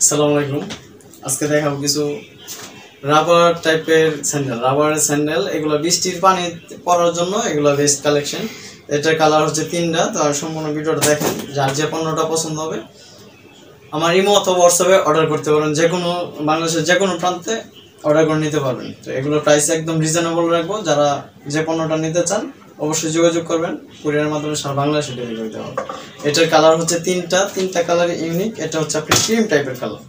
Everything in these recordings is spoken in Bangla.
আসসালামু আলাইকুম। আজকে দেখাবো কিছু রাবার টাইপের স্যান্ডেল, রাবারের স্যান্ডেল। এগুলো বৃষ্টির পানি পড়ার জন্য এগুলো বেস্ট কালেকশন। এটার কালার হচ্ছে তিনটা। তো সম্পূর্ণ ভিডিওটা দেখেন, যার যে পণ্যটা পছন্দ হবে আমার ইমো অথবা হোয়াটসঅ্যাপে অর্ডার করতে পারেন। যে কোনো বাংলাদেশের যে কোনো প্রান্তে অর্ডার করে নিতে পারবেন। তো এগুলোর প্রাইস একদম রিজনেবল রাখবো। যারা যে পণ্যটা নিতে চান অবশ্যই যোগাযোগ করবেন। কুরিয়ারের মাধ্যমে সারা বাংলাদেশে ডেলিভারি দেওয়া হবে। এটার কালার হচ্ছে তিনটা কালার ইউনিক। এটা হচ্ছে আপনি ক্রিম টাইপের কালার,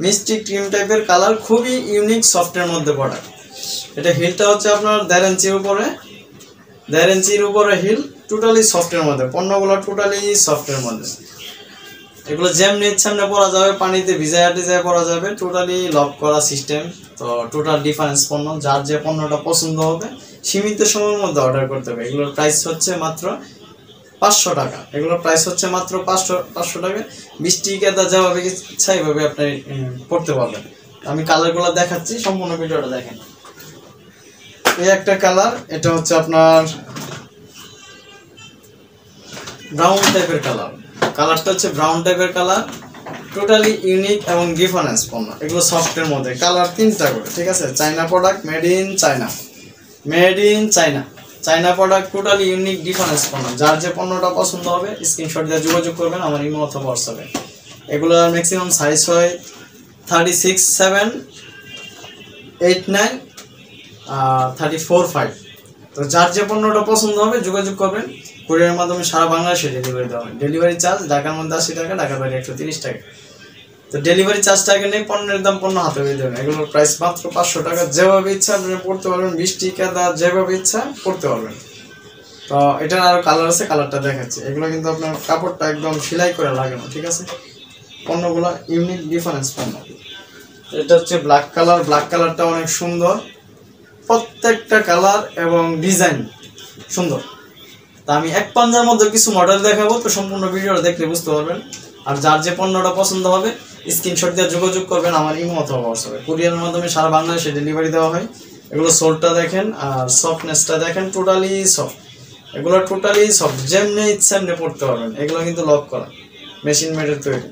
মিষ্টি ক্রিম টাইপের কালার, খুবই ইউনিক, সফটের মধ্যে প্রোডাক্ট। এটা হিলটা হচ্ছে আপনার 1.5 ইঞ্চির উপরে হিল, টোটালি সফটের মধ্যে। পণ্যগুলো টোটালি সফটের মধ্যে। এগুলো যেমনি ইচ্ছা এমনি পরা যাবে, পানিতে ভিজায় পরা যাবে, টোটালি লক করা সিস্টেম। তো টোটাল ডিফারেন্স পণ্য, যার যে পণ্যটা পছন্দ হবে সীমিত সময়ের মধ্যে অর্ডার করতে হবে। এগুলোর প্রাইস হচ্ছে মাত্র 500 টাকা। এগুলোর প্রাইস হচ্ছে মাত্র 500 টাকা। 20টি কেদা যেভাবে ইচ্ছা এইভাবে আপনি পড়তে পারবেন। আমি কালারগুলো দেখাচ্ছি, সম্পূর্ণ ভিডিওটা দেখেন। এই একটা কালার, এটা হচ্ছে আপনার ব্রাউন টাইপের কালার। কালারটা হচ্ছে ব্রাউন টাইপের কালার, টোটালি ইউনিক এবং ডিফারেন্স পণ্য। এগুলো সফটের মধ্যে, কালার তিনটা করে, ঠিক আছে। China product, made in China, China product, totally unique difference পণ্য। যার যে পণ্যটা পছন্দ হবে স্ক্রিনশট দিয়ে যোগাযোগ করবেন আমার ইমো অথবা হোয়াটসঅ্যাপে। এগুলোর ম্যাক্সিমাম সাইজ হয় 36, 7, 8, 9, 34, 5। তো যার যে পণ্যটা পছন্দ হবে যোগাযোগ করবেন। কুরিয়ারের মাধ্যমে সারা বাংলাদেশে ডেলিভারি দেওয়া হয়। ডেলিভারি চার্জ ঢাকার মধ্যে 80 টাকা, ঢাকার বাইরে 130 টাকা। তো ডেলিভারি চার্জটা আগে নেই, পণ্যের দাম পণ্য হাতে পেয়ে দেবেন। এগুলোর প্রাইস মাত্র 500 টাকা। যেভাবে ইচ্ছা আপনি পড়তে পারবেন, 20টি কেদা যেভাবে ইচ্ছা পড়তে পারবেন। তো এটার আরও কালার আছে, কালারটা দেখাচ্ছি। এগুলো কিন্তু আপনার কাপড়টা একদম সেলাই করে লাগানো, ঠিক আছে। পণ্যগুলো ইউনিক ডিফারেন্স পণ্য। এটা হচ্ছে ব্ল্যাক কালার। ব্ল্যাক কালারটা অনেক সুন্দর, প্রত্যেকটা কালার এবং ডিজাইন সুন্দর। তা আমি এক পাঞ্জার মধ্যে কিছু মডেল দেখাবো, তো সম্পূর্ণ ভিডিওটা দেখলে বুঝতে পারবেন। আর যার যে পণ্যটা পছন্দ হবে স্ক্রিনশট দিয়ে যোগাযোগ করবেন আমার ইমো অথবা হোয়াটসঅ্যাপে। কুরিয়ারের মাধ্যমে সারা বাংলাদেশে ডেলিভারি দেওয়া হয়। এগুলো সোলটা দেখেন আর সফটনেসটা দেখেন, টোটালি সফট। এগুলো টোটালি সফট, যেমনি ইচ্ছা এমনি পড়তে পারবেন। এগুলো কিন্তু লক করা, মেশিন মেডের তৈরি,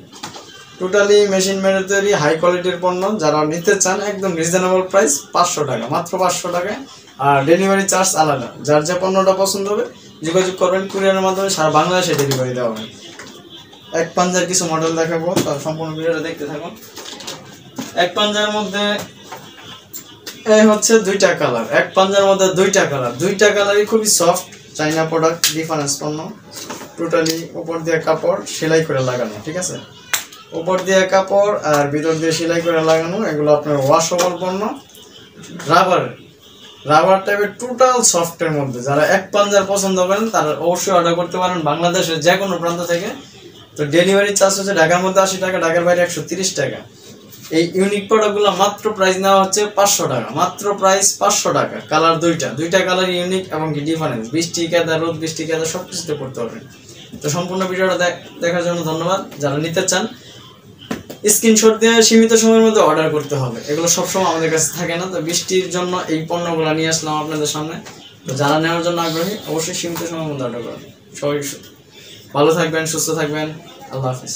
টোটালি মেশিন মেডের তৈরি, হাই কোয়ালিটির পণ্য। যারা নিতে চান একদম রিজনেবল প্রাইস 500 টাকা, মাত্র 500 টাকায়। আর ডেলিভারি চার্জ আলাদা। যার যে পণ্যটা পছন্দ হবে যোগাযোগ করবেন। কুরিয়ারের মাধ্যমে সারা বাংলাদেশে ডেলিভারি দেওয়া হয়। এক পাঞ্জার কিছু মডেল দেখাবো, তার সম্পূর্ণ ভিডিওটা দেখতে থাকুন। এক পাঞ্জার মধ্যে এই হচ্ছে দুইটা কালার। এক পাঞ্জার মধ্যে দুইটা কালারই খুবই সফট, চাইনা প্রোডাক্ট, ডিফারেন্স পণ্য। টোটালি উপর দিয়ে কাপড় সেলাই করে লাগানো, ঠিক আছে। উপর দিয়ে কাপড় আর ভিতর দিয়ে সেলাই করে লাগানো। এগুলো আপনার ওয়াশেবল পণ্য, রাবার টাইপের, টোটাল সফটের মধ্যে। যারা এক পাঞ্জার পছন্দ করেন তারা অবশ্যই অর্ডার করতে পারেন বাংলাদেশের যে কোনো প্রান্ত থেকে। তো ডেলিভারি চার্জ হচ্ছে ঢাকার মধ্যে 80 টাকা, ঢাকার বাইরে 130 টাকা। এই ইউনিক প্রোডাক্টগুলো মাত্র প্রাইস নেওয়া হচ্ছে 500 টাকা, মাত্র প্রাইস 500 টাকা। কালার দুইটা কালার ইউনিক এবং ডিফারেন্স। 20টি কেদা, রোদ 20টি কেদা সব কিছুতে করতে পারবেন। তো সম্পূর্ণ ভিডিওটা দেখার জন্য ধন্যবাদ। যারা নিতে চান স্ক্রিনশট দিয়ে সীমিত সময়ের মধ্যে অর্ডার করতে হবে। এগুলো সবসময় আমাদের কাছে থাকে না। তো বৃষ্টির জন্য এই পণ্যগুলো নিয়ে আসলাম আপনাদের সামনে। তো যারা নেওয়ার জন্য আগ্রহী অবশ্যই সীমিত সময়ের মধ্যে অর্ডার করবেন। সবাই ভালো থাকবেন, সুস্থ থাকবেন। আল্লাহ হাফিজ।